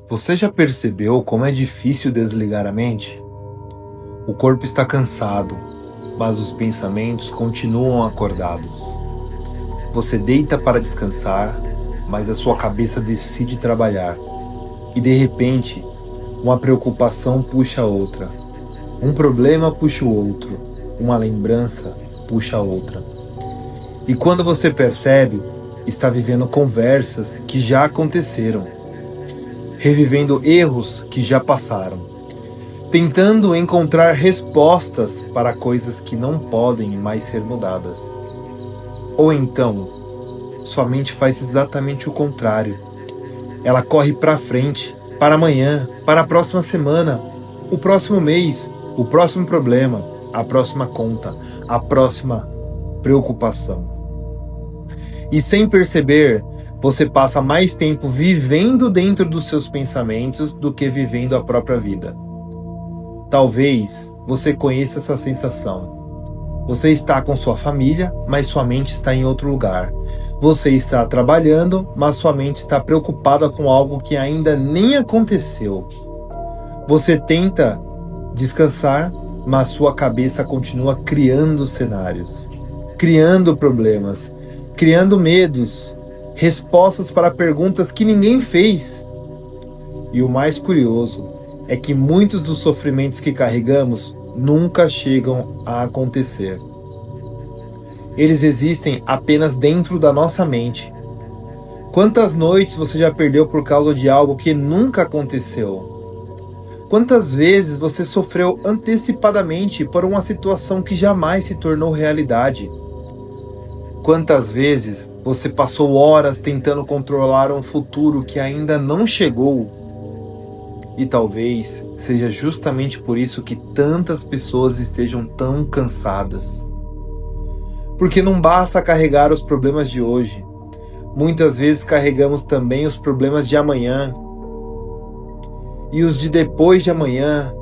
Você já percebeu como é difícil desligar a mente? O corpo está cansado, mas os pensamentos continuam acordados. Você deita para descansar, mas a sua cabeça decide trabalhar. E de repente, uma preocupação puxa a outra. Um problema puxa o outro. Uma lembrança puxa a outra. E quando você percebe, está vivendo conversas que já aconteceram, revivendo erros que já passaram, tentando encontrar respostas para coisas que não podem mais ser mudadas. Ou então, sua mente faz exatamente o contrário. Ela corre para frente, para amanhã, para a próxima semana, o próximo mês, o próximo problema, a próxima conta, a próxima preocupação. E sem perceber, você passa mais tempo vivendo dentro dos seus pensamentos do que vivendo a própria vida. Talvez você conheça essa sensação. Você está com sua família, mas sua mente está em outro lugar. Você está trabalhando, mas sua mente está preocupada com algo que ainda nem aconteceu. Você tenta descansar, mas sua cabeça continua criando cenários, criando problemas, criando medos, respostas para perguntas que ninguém fez. E o mais curioso é que muitos dos sofrimentos que carregamos nunca chegam a acontecer. Eles existem apenas dentro da nossa mente. Quantas noites você já perdeu por causa de algo que nunca aconteceu? Quantas vezes você sofreu antecipadamente por uma situação que jamais se tornou realidade? Quantas vezes você passou horas tentando controlar um futuro que ainda não chegou? E talvez seja justamente por isso que tantas pessoas estejam tão cansadas. Porque não basta carregar os problemas de hoje. Muitas vezes carregamos também os problemas de amanhã. E os de depois de amanhã.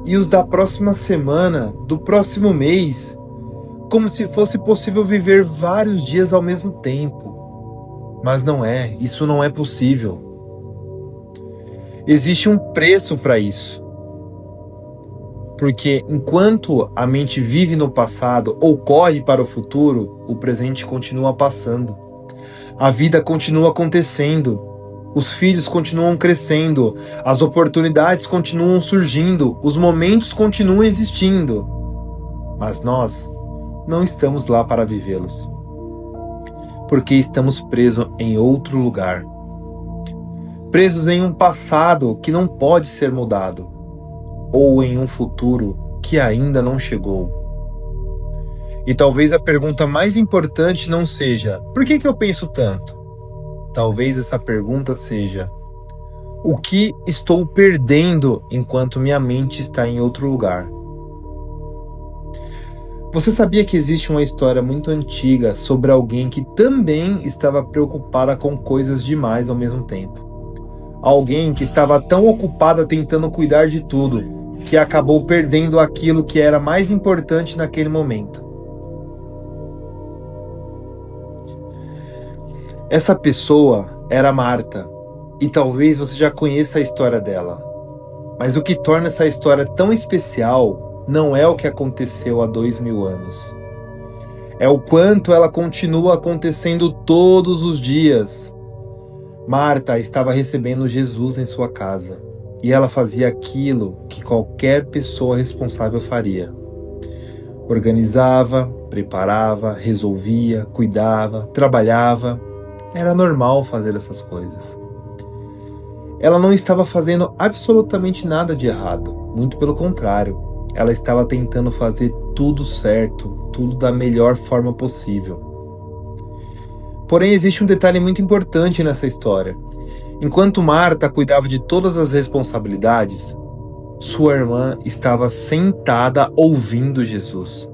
E os da próxima semana, do próximo mês. Como se fosse possível viver vários dias ao mesmo tempo. Mas não é, isso não é possível. Existe um preço para isso. Porque enquanto a mente vive no passado ou corre para o futuro, o presente continua passando. A vida continua acontecendo. Os filhos continuam crescendo. As oportunidades continuam surgindo. Os momentos continuam existindo. Mas nós não estamos lá para vivê-los. Porque estamos presos em outro lugar. Presos em um passado que não pode ser mudado, ou em um futuro que ainda não chegou. E talvez a pergunta mais importante não seja: por que eu penso tanto? Talvez essa pergunta seja: o que estou perdendo enquanto minha mente está em outro lugar? Você sabia que existe uma história muito antiga sobre alguém que também estava preocupada com coisas demais ao mesmo tempo? Alguém que estava tão ocupada tentando cuidar de tudo, que acabou perdendo aquilo que era mais importante naquele momento. Essa pessoa era Marta, e talvez você já conheça a história dela. Mas o que torna essa história tão especial não é o que aconteceu há 2000 anos. É o quanto ela continua acontecendo todos os dias. Marta estava recebendo Jesus em sua casa, e ela fazia aquilo que qualquer pessoa responsável faria. Organizava, preparava, resolvia, cuidava, trabalhava. Era normal fazer essas coisas. Ela não estava fazendo absolutamente nada de errado, muito pelo contrário. Ela estava tentando fazer tudo certo, tudo da melhor forma possível. Porém, existe um detalhe muito importante nessa história. Enquanto Marta cuidava de todas as responsabilidades, sua irmã estava sentada ouvindo Jesus.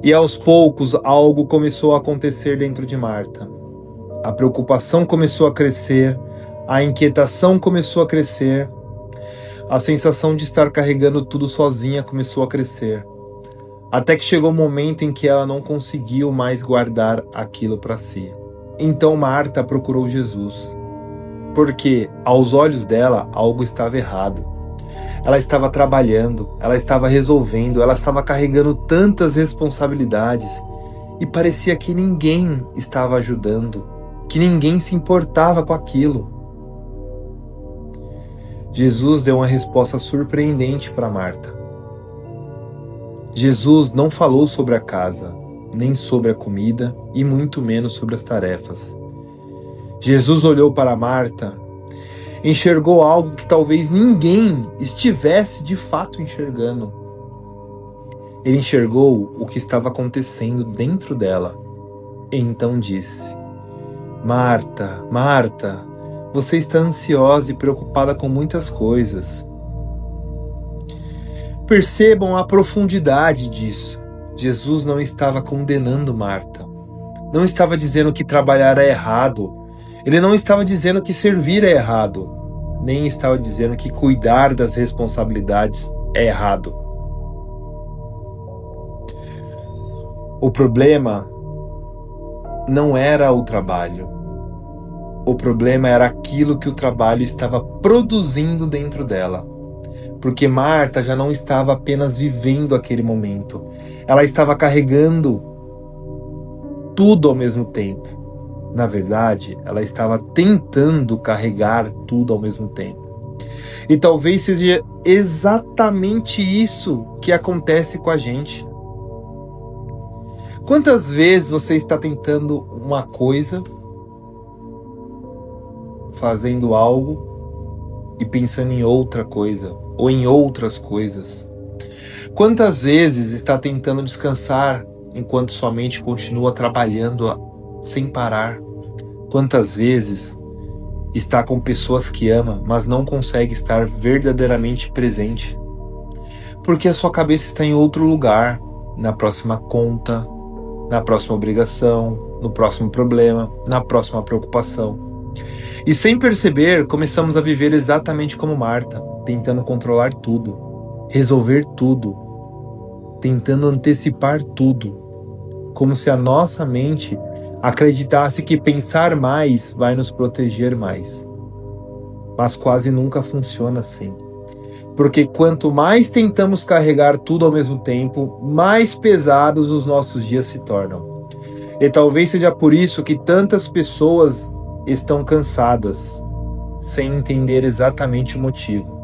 E aos poucos, algo começou a acontecer dentro de Marta. A preocupação começou a crescer, a inquietação começou a crescer, a sensação de estar carregando tudo sozinha começou a crescer. Até que chegou o momento em que ela não conseguiu mais guardar aquilo para si. Então Marta procurou Jesus. porque aos olhos dela algo estava errado. Ela estava trabalhando, ela estava resolvendo, ela estava carregando tantas responsabilidades e parecia que ninguém estava ajudando, que ninguém se importava com aquilo. Jesus deu uma resposta surpreendente para Marta. Jesus não falou sobre a casa, nem sobre a comida e muito menos sobre as tarefas. Jesus olhou para Marta, enxergou algo que talvez ninguém estivesse de fato enxergando. Ele enxergou o que estava acontecendo dentro dela. E então disse: Marta, Marta, você está ansiosa e preocupada com muitas coisas. Percebam a profundidade disso. Jesus não estava condenando Marta. Não estava dizendo que trabalhar é errado. Ele não estava dizendo que servir é errado. Nem estava dizendo que cuidar das responsabilidades é errado. O problema não era o trabalho. O problema era aquilo que o trabalho estava produzindo dentro dela. Porque Marta já não estava apenas vivendo aquele momento. Ela estava carregando tudo ao mesmo tempo. Na verdade, ela estava tentando carregar tudo ao mesmo tempo. E talvez seja exatamente isso que acontece com a gente. Quantas vezes você está tentando uma coisa, fazendo algo e pensando em outra coisa, ou em outras coisas? Quantas vezes está tentando descansar enquanto sua mente continua trabalhando sem parar? Quantas vezes está com pessoas que ama, mas não consegue estar verdadeiramente presente? Porque a sua cabeça está em outro lugar, na próxima conta, na próxima obrigação, no próximo problema, na próxima preocupação. E sem perceber, começamos a viver exatamente como Marta, tentando controlar tudo, resolver tudo, tentando antecipar tudo, como se a nossa mente acreditasse que pensar mais vai nos proteger mais. Mas quase nunca funciona assim. Porque quanto mais tentamos carregar tudo ao mesmo tempo, mais pesados os nossos dias se tornam. E talvez seja por isso que tantas pessoas estão cansadas, sem entender exatamente o motivo.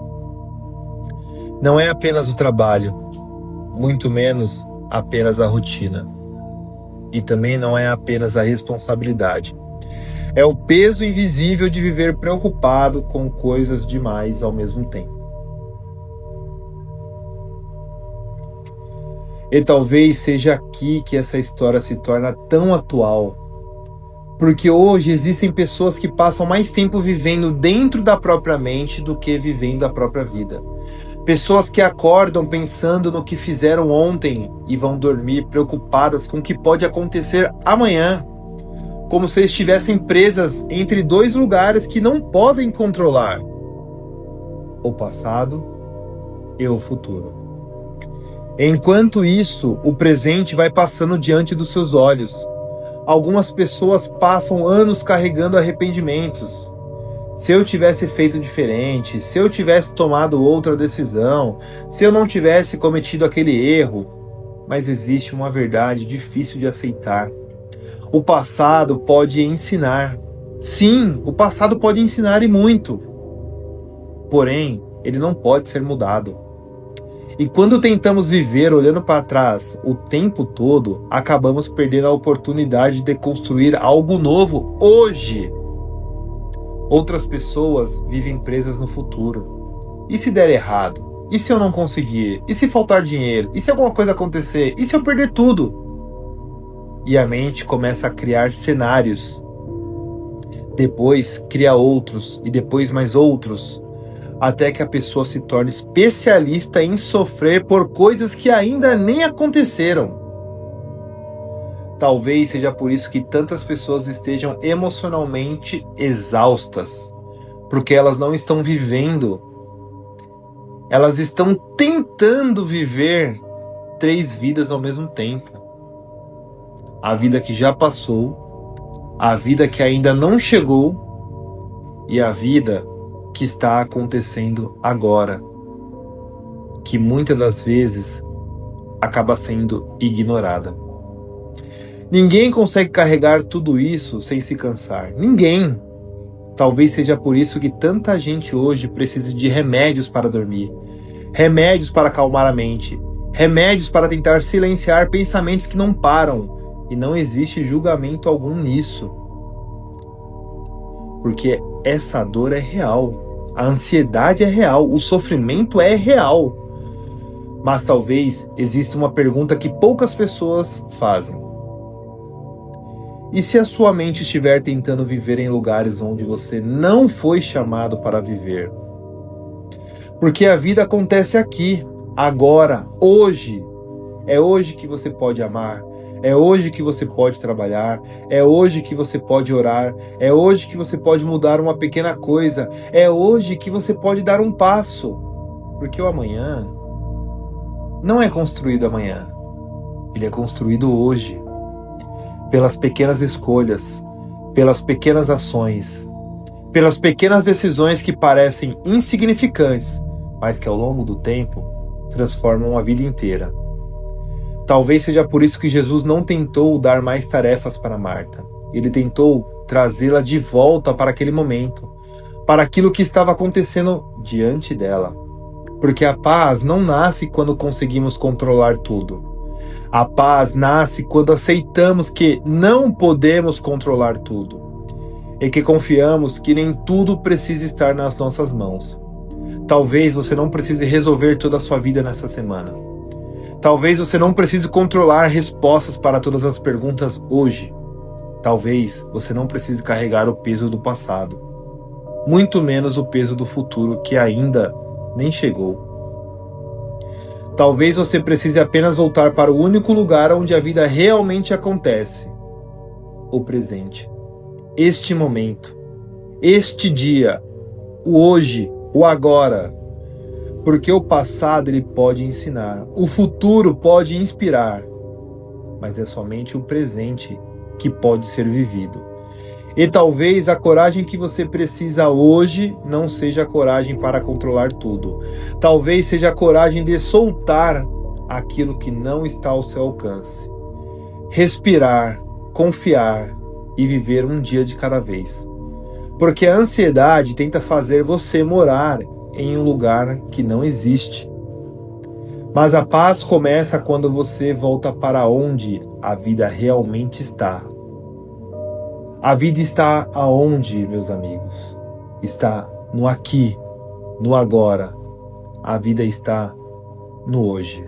Não é apenas o trabalho, muito menos apenas a rotina. E também não é apenas a responsabilidade. É o peso invisível de viver preocupado com coisas demais ao mesmo tempo. E talvez seja aqui que essa história se torna tão atual. Porque hoje existem pessoas que passam mais tempo vivendo dentro da própria mente do que vivendo a própria vida. Pessoas que acordam pensando no que fizeram ontem e vão dormir preocupadas com o que pode acontecer amanhã. Como se estivessem presas entre dois lugares que não podem controlar: o passado e o futuro. Enquanto isso, o presente vai passando diante dos seus olhos. Algumas pessoas passam anos carregando arrependimentos. Se eu tivesse feito diferente, se eu tivesse tomado outra decisão, se eu não tivesse cometido aquele erro. Mas existe uma verdade difícil de aceitar. O passado pode ensinar. Sim, o passado pode ensinar e muito. Porém, ele não pode ser mudado. E quando tentamos viver olhando para trás o tempo todo, acabamos perdendo a oportunidade de construir algo novo hoje. Outras pessoas vivem presas no futuro. E se der errado? E se eu não conseguir? E se faltar dinheiro? E se alguma coisa acontecer? E se eu perder tudo? E a mente começa a criar cenários. Depois cria outros e depois mais outros. Até que a pessoa se torne especialista em sofrer por coisas que ainda nem aconteceram. Talvez seja por isso que tantas pessoas estejam emocionalmente exaustas, porque elas não estão vivendo. Elas estão tentando viver 3 vidas ao mesmo tempo. A vida que já passou, a vida que ainda não chegou e a vida que está acontecendo agora, que muitas das vezes acaba sendo ignorada. Ninguém consegue carregar tudo isso sem se cansar. Ninguém. Talvez seja por isso que tanta gente hoje precisa de remédios para dormir, remédios para acalmar a mente, remédios para tentar silenciar pensamentos que não param, e não existe julgamento algum nisso. Porque essa dor é real, a ansiedade é real, o sofrimento é real. Mas talvez exista uma pergunta que poucas pessoas fazem. E se a sua mente estiver tentando viver em lugares onde você não foi chamado para viver? Porque a vida acontece aqui, agora, hoje. É hoje que você pode amar, é hoje que você pode trabalhar, é hoje que você pode orar, é hoje que você pode mudar uma pequena coisa, é hoje que você pode dar um passo. Porque o amanhã não é construído amanhã, ele é construído hoje. Pelas pequenas escolhas, pelas pequenas ações, pelas pequenas decisões que parecem insignificantes, mas que ao longo do tempo transformam a vida inteira. Talvez seja por isso que Jesus não tentou dar mais tarefas para Marta. Ele tentou trazê-la de volta para aquele momento, para aquilo que estava acontecendo diante dela. Porque a paz não nasce quando conseguimos controlar tudo. A paz nasce quando aceitamos que não podemos controlar tudo e que confiamos que nem tudo precisa estar nas nossas mãos. Talvez você não precise resolver toda a sua vida nessa semana. Talvez você não precise controlar respostas para todas as perguntas hoje. Talvez você não precise carregar o peso do passado, muito menos o peso do futuro que ainda nem chegou. Talvez você precise apenas voltar para o único lugar onde a vida realmente acontece: o presente. Este momento, este dia, o hoje, o agora. Porque o passado ele pode ensinar, o futuro pode inspirar, mas é somente o presente que pode ser vivido. E talvez a coragem que você precisa hoje não seja a coragem para controlar tudo. Talvez seja a coragem de soltar aquilo que não está ao seu alcance. Respirar, confiar e viver um dia de cada vez. Porque a ansiedade tenta fazer você morar em um lugar que não existe. Mas a paz começa quando você volta para onde a vida realmente está. A vida está aonde, meus amigos? Está no aqui, no agora. A vida está no hoje.